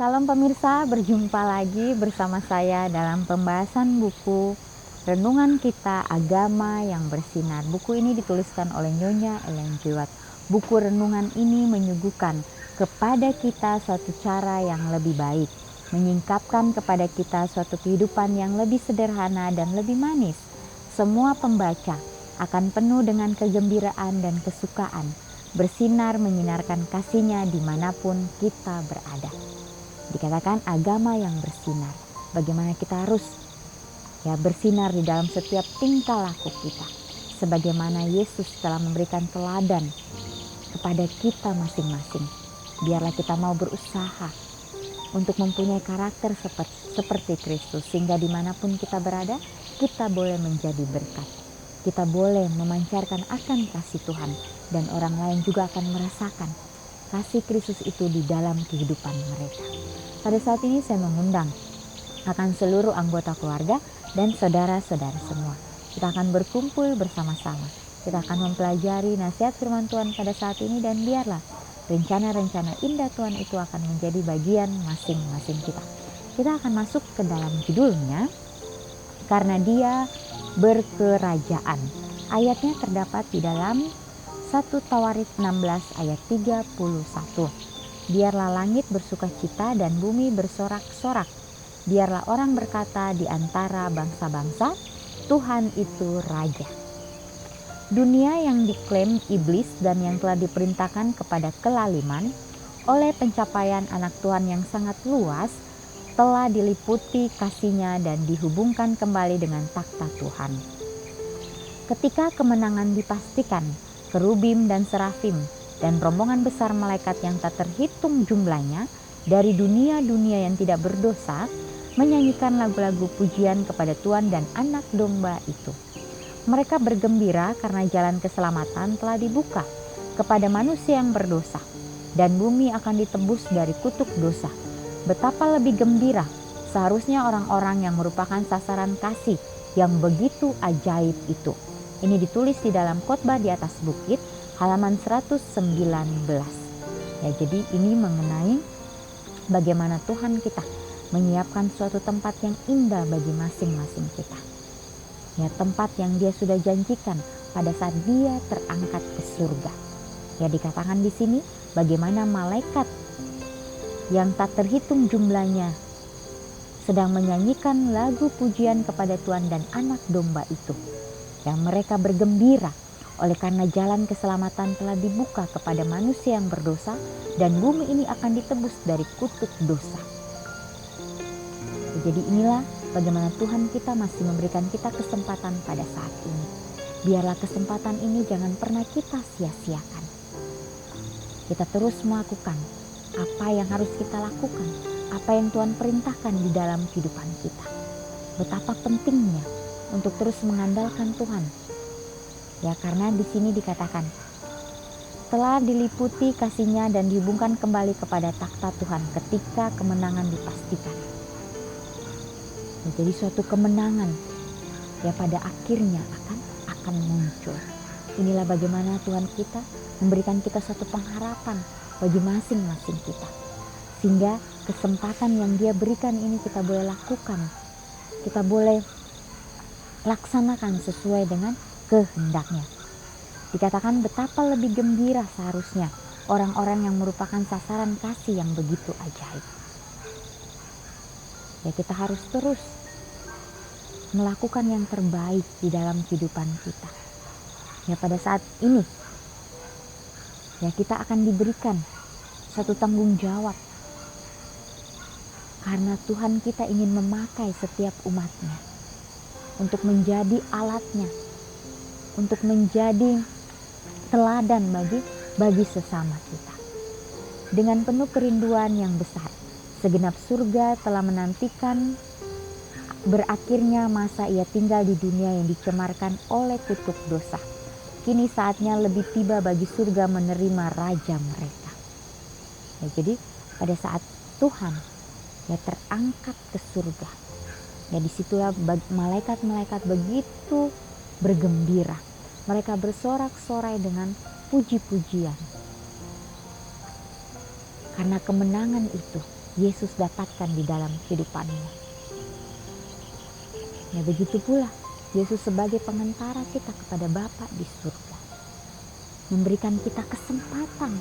Salam pemirsa, berjumpa lagi bersama saya dalam pembahasan buku Renungan Kita Agama yang Bersinar. Buku ini dituliskan oleh Nyonya Ellen G. White. Buku renungan ini menyuguhkan kepada kita suatu cara yang lebih baik, menyingkapkan kepada kita suatu kehidupan yang lebih sederhana dan lebih manis. Semua pembaca akan penuh dengan kegembiraan dan kesukaan, bersinar menyinarkan kasih-Nya dimanapun kita berada. Dikatakan agama yang bersinar. Bagaimana kita harus bersinar di dalam setiap tingkah laku kita. Sebagaimana Yesus telah memberikan teladan kepada kita masing-masing. Biarlah kita mau berusaha untuk mempunyai karakter seperti Kristus. Sehingga dimanapun kita berada, kita boleh menjadi berkat. Kita boleh memancarkan akan kasih Tuhan. Dan orang lain juga akan merasakan kasih Kristus itu di dalam kehidupan mereka. Pada saat ini saya mengundang akan seluruh anggota keluarga dan saudara-saudara semua. Kita akan berkumpul bersama-sama. Kita akan mempelajari nasihat firman Tuhan pada saat ini, dan biarlah rencana-rencana indah Tuhan itu akan menjadi bagian masing-masing kita. Kita akan masuk ke dalam judulnya, karena Dia berkerajaan. Ayatnya terdapat di dalam 1 Tawarik 16 ayat 31. Biarlah langit bersukacita dan bumi bersorak-sorak. Biarlah orang berkata di antara bangsa-bangsa, Tuhan itu Raja. Dunia yang diklaim iblis dan yang telah diperintahkan kepada kelaliman oleh pencapaian anak Tuhan yang sangat luas telah diliputi kasih-Nya dan dihubungkan kembali dengan takhta Tuhan. Ketika kemenangan dipastikan, kerubim dan serafim dan rombongan besar malaikat yang tak terhitung jumlahnya dari dunia-dunia yang tidak berdosa menyanyikan lagu-lagu pujian kepada Tuhan dan anak domba itu. Mereka bergembira karena jalan keselamatan telah dibuka kepada manusia yang berdosa, dan bumi akan ditebus dari kutuk dosa. Betapa lebih gembira seharusnya orang-orang yang merupakan sasaran kasih yang begitu ajaib itu. Ini ditulis di dalam Khotbah di atas Bukit, halaman 119. Jadi ini mengenai bagaimana Tuhan kita menyiapkan suatu tempat yang indah bagi masing-masing kita. Tempat yang Dia sudah janjikan pada saat Dia terangkat ke surga. Dikatakan di sini bagaimana malaikat yang tak terhitung jumlahnya sedang menyanyikan lagu pujian kepada Tuhan dan anak domba itu. Yang mereka bergembira oleh karena jalan keselamatan telah dibuka kepada manusia yang berdosa, dan bumi ini akan ditebus dari kutuk dosa. Jadi inilah bagaimana Tuhan kita masih memberikan kita kesempatan pada saat ini. Biarlah kesempatan ini jangan pernah kita sia-siakan. Kita terus melakukan apa yang harus kita lakukan, apa yang Tuhan perintahkan di dalam kehidupan kita. Betapa pentingnya untuk terus mengandalkan Tuhan. Karena di sini dikatakan telah diliputi kasih-Nya dan dihubungkan kembali kepada takhta Tuhan ketika kemenangan dipastikan. Jadi suatu kemenangan pada akhirnya akan muncul. Inilah bagaimana Tuhan kita memberikan kita satu pengharapan bagi masing-masing kita. Sehingga kesempatan yang Dia berikan ini kita boleh lakukan. Kita boleh laksanakan sesuai dengan kehendak-Nya. Dikatakan betapa lebih gembira seharusnya orang-orang yang merupakan sasaran kasih yang begitu ajaib. Kita harus terus melakukan yang terbaik di dalam kehidupan kita. Pada saat ini kita akan diberikan satu tanggung jawab. Karena Tuhan kita ingin memakai setiap umat-Nya untuk menjadi alatnya, untuk menjadi teladan bagi sesama kita. Dengan penuh kerinduan yang besar, segenap surga telah menantikan berakhirnya masa ia tinggal di dunia yang dicemarkan oleh kutuk dosa. Kini saatnya lebih tiba bagi surga menerima Raja mereka. Jadi pada saat Tuhan terangkat ke surga, disitulah malaikat-malaikat begitu bergembira. Mereka bersorak-sorai dengan puji-pujian. Karena kemenangan itu Yesus dapatkan di dalam kehidupannya. Ya begitu pula Yesus sebagai pengantara kita kepada Bapa di surga, memberikan kita kesempatan.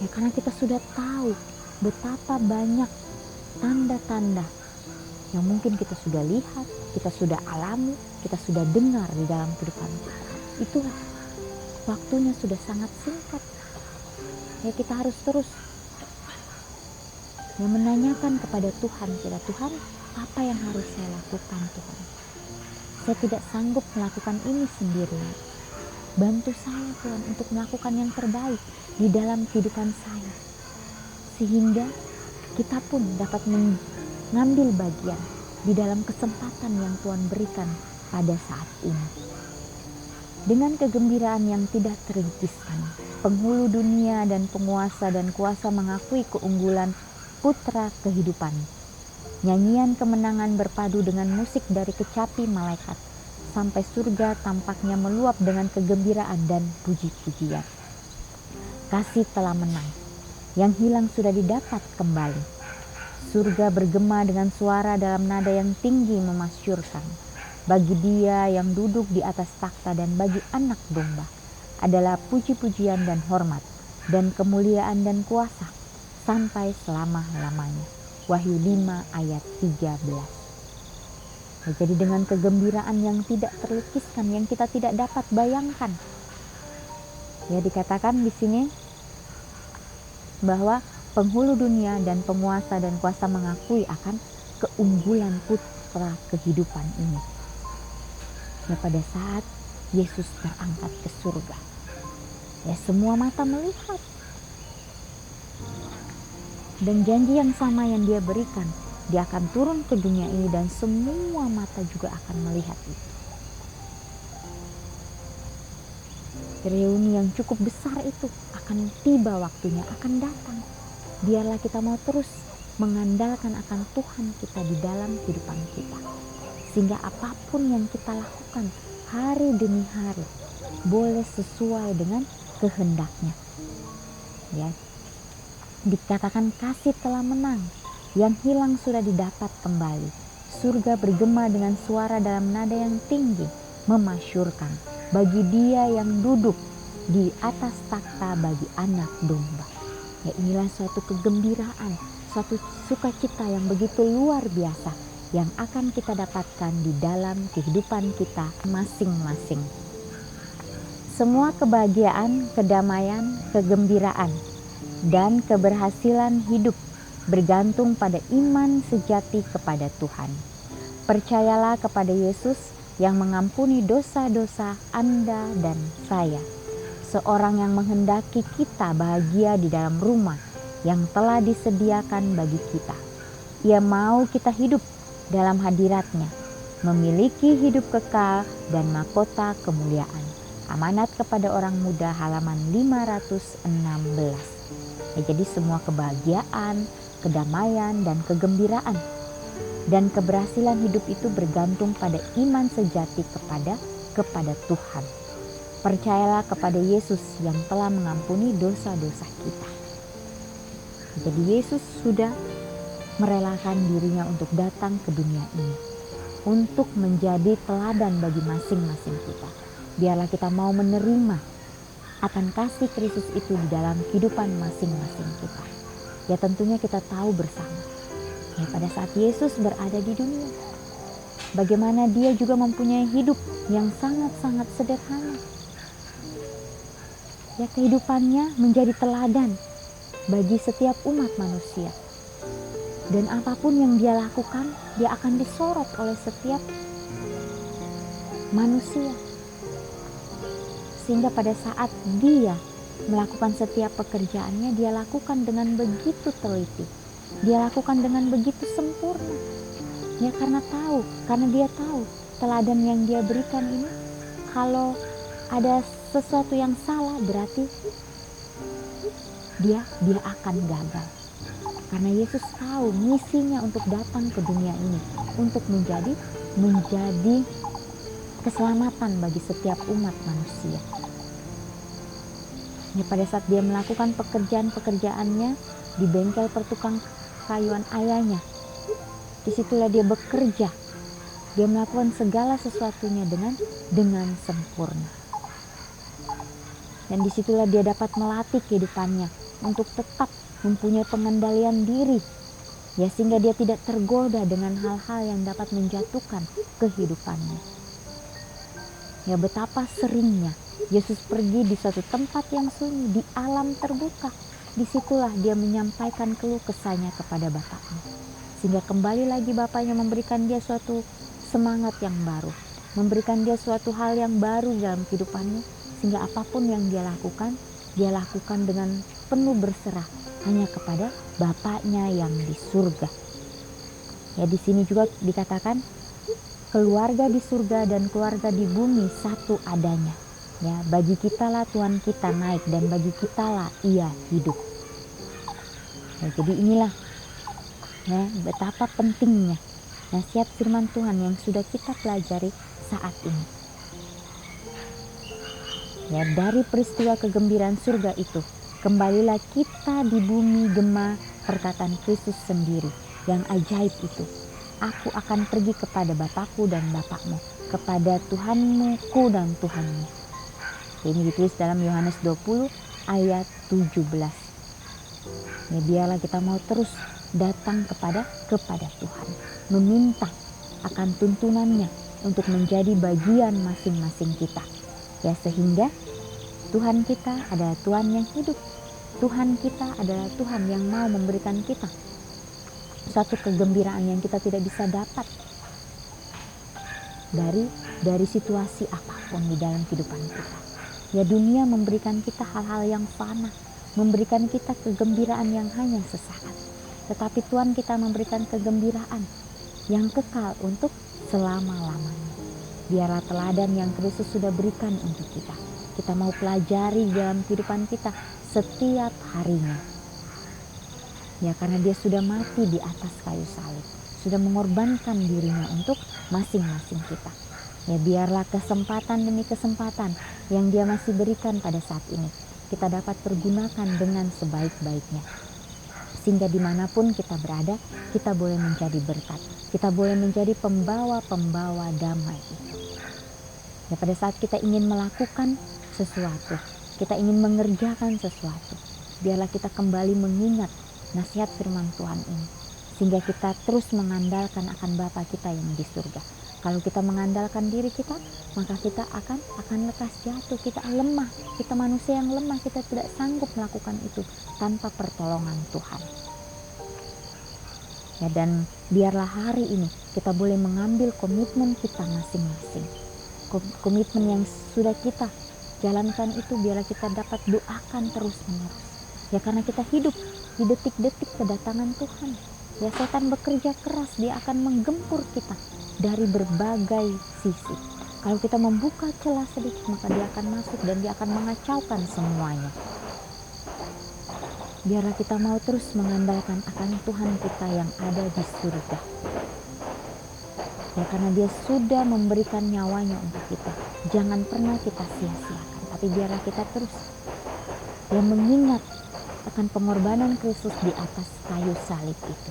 Ya karena kita sudah tahu betapa banyak tanda-tanda yang mungkin kita sudah lihat, kita sudah alami, kita sudah dengar di dalam kehidupan kita. Itulah waktunya sudah sangat singkat. Ya kita harus terus menanyakan kepada Tuhan kita, Tuhan, apa yang harus saya lakukan Tuhan? Saya tidak sanggup melakukan ini sendirian. Bantu saya Tuhan untuk melakukan yang terbaik di dalam kehidupan saya. Sehingga kita pun dapat mengambil bagian di dalam kesempatan yang Tuhan berikan pada saat ini. Dengan kegembiraan yang tidak terhikiskan, penghulu dunia dan penguasa dan kuasa mengakui keunggulan putra kehidupan. Nyanyian kemenangan berpadu dengan musik dari kecapi malaikat, sampai surga tampaknya meluap dengan kegembiraan dan puji-pujian. Kasih telah menang, yang hilang sudah didapat kembali. Surga bergema dengan suara dalam nada yang tinggi memasyurkan. Bagi Dia yang duduk di atas takhta dan bagi Anak Domba adalah puji-pujian dan hormat dan kemuliaan dan kuasa sampai selama-lamanya. Wahyu 5 ayat 13. Jadi dengan kegembiraan yang tidak terlukiskan, yang kita tidak dapat bayangkan. Ya dikatakan di sini bahwa penghulu dunia dan penguasa dan kuasa mengakui akan keunggulan putra kehidupan ini. Ya pada saat Yesus terangkat ke surga, ya semua mata melihat. Dan janji yang sama yang Dia berikan, Dia akan turun ke dunia ini dan semua mata juga akan melihat itu. Reuni yang cukup besar itu akan tiba waktunya, akan datang. Biarlah kita mau terus mengandalkan akan Tuhan kita di dalam kehidupan kita. Sehingga apapun yang kita lakukan hari demi hari boleh sesuai dengan kehendaknya. Ya, dikatakan kasih telah menang, yang hilang sudah didapat kembali. Surga bergema dengan suara dalam nada yang tinggi, memasyurkan bagi Dia yang duduk di atas takhta, bagi Anak Domba. Ya inilah suatu kegembiraan, suatu sukacita yang begitu luar biasa yang akan kita dapatkan di dalam kehidupan kita masing-masing. Semua kebahagiaan, kedamaian, kegembiraan, dan keberhasilan hidup bergantung pada iman sejati kepada Tuhan. Percayalah kepada Yesus yang mengampuni dosa-dosa Anda dan saya. Seorang yang menghendaki kita bahagia di dalam rumah yang telah disediakan bagi kita. Ia mau kita hidup dalam hadiratnya, memiliki hidup kekal dan mahkota kemuliaan. Amanat kepada orang muda halaman 516. Ya, jadi semua kebahagiaan, kedamaian dan kegembiraan dan keberhasilan hidup itu bergantung pada iman sejati kepada Tuhan. Percayalah kepada Yesus yang telah mengampuni dosa-dosa kita. Jadi Yesus sudah merelakan dirinya untuk datang ke dunia ini, untuk menjadi teladan bagi masing-masing kita. Biarlah kita mau menerima akan kasih Kristus itu di dalam kehidupan masing-masing kita. Ya tentunya kita tahu bersama, ya pada saat Yesus berada di dunia, bagaimana Dia juga mempunyai hidup yang sangat-sangat sederhana. Ya kehidupannya menjadi teladan bagi setiap umat manusia. Dan apapun yang Dia lakukan, Dia akan disorot oleh setiap manusia. Sehingga pada saat Dia melakukan setiap pekerjaannya, Dia lakukan dengan begitu teliti. Dia lakukan dengan begitu sempurna. Ya karena Dia tahu teladan yang Dia berikan ini, kalau ada sesuatu yang salah berarti dia akan gagal. Karena Yesus tahu misinya untuk datang ke dunia ini, untuk menjadi keselamatan bagi setiap umat manusia. Ya, pada saat dia melakukan pekerjaan-pekerjaannya di bengkel pertukang kayuan ayahnya, disitulah dia bekerja. Dia melakukan segala sesuatunya dengan sempurna. Dan disitulah dia dapat melatih kehidupannya untuk tetap mempunyai pengendalian diri. Ya, sehingga dia tidak tergoda dengan hal-hal yang dapat menjatuhkan kehidupannya. Ya, betapa seringnya Yesus pergi di suatu tempat yang sunyi, di alam terbuka. Disitulah dia menyampaikan keluh kesahnya kepada Bapaknya. Sehingga kembali lagi Bapaknya memberikan dia suatu semangat yang baru. Memberikan dia suatu hal yang baru dalam kehidupannya. Sehingga apapun yang dia lakukan dengan penuh berserah hanya kepada Bapaknya yang di surga. Ya, di sini juga dikatakan keluarga di surga dan keluarga di bumi satu adanya. Ya, bagi kitalah Tuhan kita naik dan bagi kitalah Ia hidup. Ya, jadi inilah ya betapa pentingnya nasihat firman Tuhan yang sudah kita pelajari saat ini. Ya, dari peristiwa kegembiraan surga itu, kembalilah kita di bumi gema perkataan Kristus sendiri yang ajaib itu. Aku akan pergi kepada Bapakku dan Bapakmu, kepada Tuhanku dan Tuhanmu. Ini ditulis dalam Yohanes 20 ayat 17. Ya, biarlah kita mau terus datang kepada Tuhan, meminta akan tuntunannya untuk menjadi bagian masing-masing kita. Ya, sehingga Tuhan kita adalah Tuhan yang hidup. Tuhan kita adalah Tuhan yang mau memberikan kita satu kegembiraan yang kita tidak bisa dapat dari situasi apapun di dalam kehidupan kita. Ya, dunia memberikan kita hal-hal yang fana, memberikan kita kegembiraan yang hanya sesaat. Tetapi Tuhan kita memberikan kegembiraan yang kekal untuk selama-lamanya. Biarlah teladan yang Kristus sudah berikan untuk kita. Kita mau pelajari dalam kehidupan kita setiap harinya. Ya, karena dia sudah mati di atas kayu salib. Sudah mengorbankan dirinya untuk masing-masing kita. Ya, biarlah kesempatan demi kesempatan yang dia masih berikan pada saat ini, kita dapat pergunakan dengan sebaik-baiknya. Sehingga dimanapun kita berada, kita boleh menjadi berkat. Kita boleh menjadi pembawa-pembawa damai itu. Ya, pada saat kita ingin melakukan sesuatu, kita ingin mengerjakan sesuatu, biarlah kita kembali mengingat nasihat firman Tuhan ini. Sehingga kita terus mengandalkan akan Bapa kita yang di surga. Kalau kita mengandalkan diri kita, maka kita akan lekas jatuh. Kita lemah, kita manusia yang lemah, kita tidak sanggup melakukan itu tanpa pertolongan Tuhan. Ya, dan biarlah hari ini kita boleh mengambil komitmen kita masing-masing. Komitmen yang sudah kita jalankan itu biarlah kita dapat doakan terus-menerus. Ya, karena kita hidup di detik-detik kedatangan Tuhan. Ya, setan bekerja keras, dia akan menggempur kita dari berbagai sisi. Kalau kita membuka celah sedikit, maka dia akan masuk dan dia akan mengacaukan semuanya. Biarlah kita mau terus mengandalkan akan Tuhan kita yang ada di surga. Ya, karena dia sudah memberikan nyawanya untuk kita. Jangan pernah kita sia-siakan, tapi biarlah kita terus yang mengingat akan pengorbanan Kristus di atas kayu salib itu.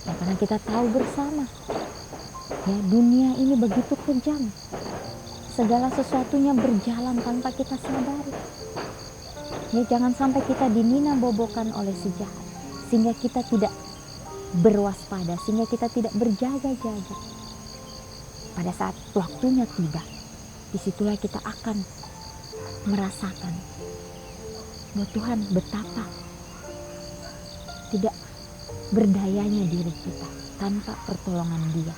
Ya, karena kita tahu bersama, ya, dunia ini begitu kejam. Segala sesuatunya berjalan tanpa kita sadari. Ya, jangan sampai kita dinina-bobokan oleh si jahat, sehingga kita tidak berwaspada, sehingga kita tidak berjaga-jaga. Pada saat waktunya tiba, disitulah kita akan merasakan bahwa Tuhan betapa tidak berdayanya diri kita tanpa pertolongan Dia.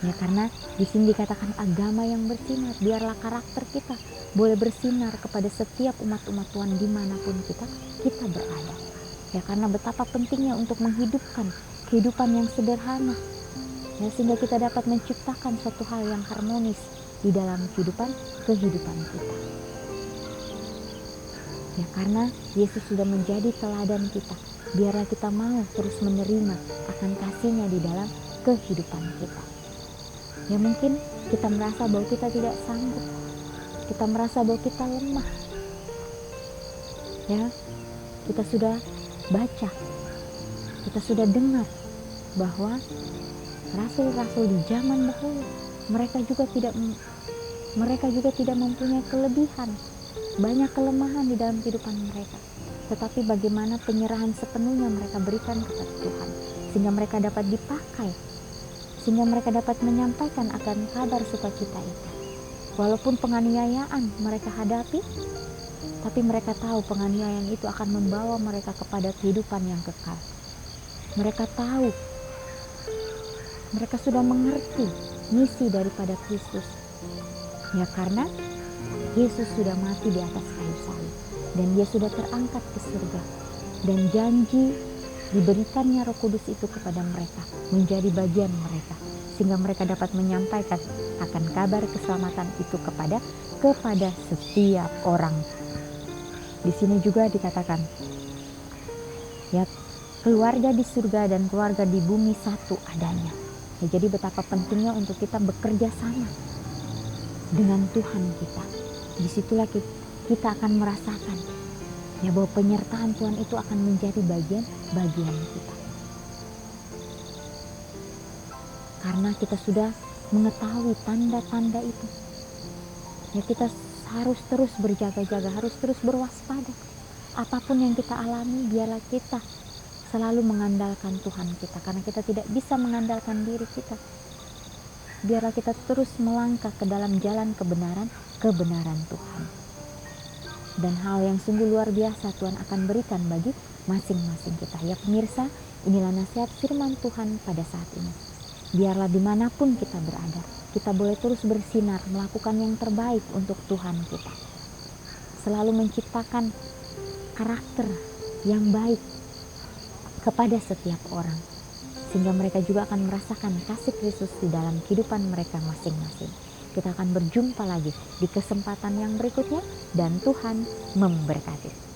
Ya, karena di sini dikatakan agama yang bersinar. Biarlah karakter kita boleh bersinar kepada setiap umat-umat Tuhan dimanapun kita berada. Ya, karena betapa pentingnya untuk menghidupkan kehidupan yang sederhana. Ya, sehingga kita dapat menciptakan suatu hal yang harmonis di dalam kehidupan kita. Ya, karena Yesus sudah menjadi teladan kita. Biarlah kita mau terus menerima akan kasih-Nya di dalam kehidupan kita. Ya, mungkin kita merasa bahwa kita tidak sanggup. kita merasa bahwa kita lemah. Ya, kita sudah baca, kita sudah dengar bahwa rasul-rasul di zaman dahulu mereka juga tidak mempunyai kelebihan, banyak kelemahan di dalam kehidupan mereka. Tetapi bagaimana penyerahan sepenuhnya mereka berikan kepada Tuhan, sehingga mereka dapat dipakai, sehingga mereka dapat menyampaikan akan kabar sukacita itu. Walaupun penganiayaan mereka hadapi, tapi mereka tahu penganiayaan itu akan membawa mereka kepada kehidupan yang kekal. Mereka tahu, mereka sudah mengerti misi daripada Kristus. Ya, karena Yesus sudah mati di atas kayu salib dan dia sudah terangkat ke surga, dan janji diberikannya Roh Kudus itu kepada mereka menjadi bagian mereka, sehingga mereka dapat menyampaikan akan kabar keselamatan itu kepada setiap orang. Di sini juga dikatakan, ya, keluarga di surga dan keluarga di bumi satu adanya. Ya, jadi betapa pentingnya untuk kita bekerja sama dengan Tuhan kita. Disitulah kita akan merasakan ya bahwa penyertaan Tuhan itu akan menjadi bagian kita. Karena kita sudah mengetahui tanda-tanda itu. Ya, kita harus terus berjaga-jaga, harus terus berwaspada. Apapun yang kita alami, biarlah kita selalu mengandalkan Tuhan kita, karena kita tidak bisa mengandalkan diri kita. Biarlah kita terus melangkah ke dalam jalan kebenaran Tuhan. Dan hal yang sungguh luar biasa Tuhan akan berikan bagi masing-masing kita. Ya pemirsa, inilah nasihat firman Tuhan pada saat ini. Biarlah dimanapun kita berada, kita boleh terus bersinar, melakukan yang terbaik untuk Tuhan kita. Selalu menciptakan karakter yang baik kepada setiap orang, sehingga mereka juga akan merasakan kasih Kristus di dalam kehidupan mereka masing-masing. Kita akan berjumpa lagi di kesempatan yang berikutnya, dan Tuhan memberkati.